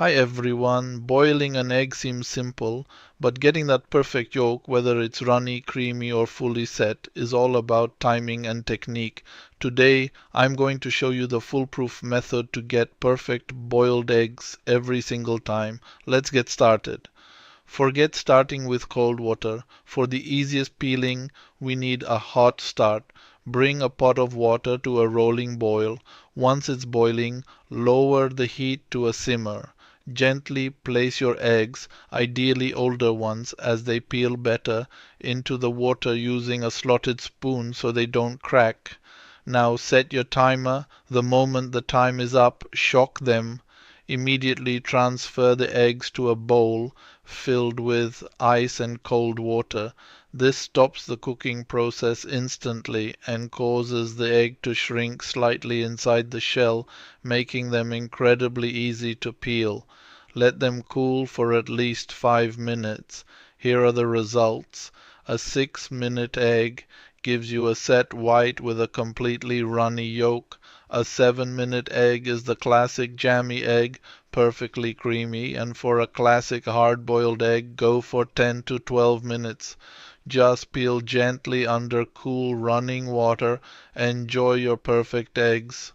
Hi everyone. Boiling an egg seems simple, but getting that perfect yolk, whether it's runny, creamy, or fully set, is all about timing and technique. Today, I'm going to show you the foolproof method to get perfect boiled eggs every single time. Let's get started. Forget starting with cold water. For the easiest peeling, we need a hot start. Bring a pot of water to a rolling boil. Once it's boiling, lower the heat to a simmer. Gently place your eggs, ideally older ones, as they peel better, into the water using a slotted spoon so they don't crack. Now set your timer. The moment the time is up, shock them. Immediately transfer the eggs to a bowl filled with ice and cold water. This stops the cooking process instantly and causes the egg to shrink slightly inside the shell, making them incredibly easy to peel. Let them cool for at least 5 minutes. Here are the results. A 6-minute egg gives you a set white with a completely runny yolk. A 7-minute egg is the classic jammy egg, perfectly creamy, and for a classic hard-boiled egg, go for 10 to 12 minutes. Just peel gently under cool running water. Enjoy your perfect eggs.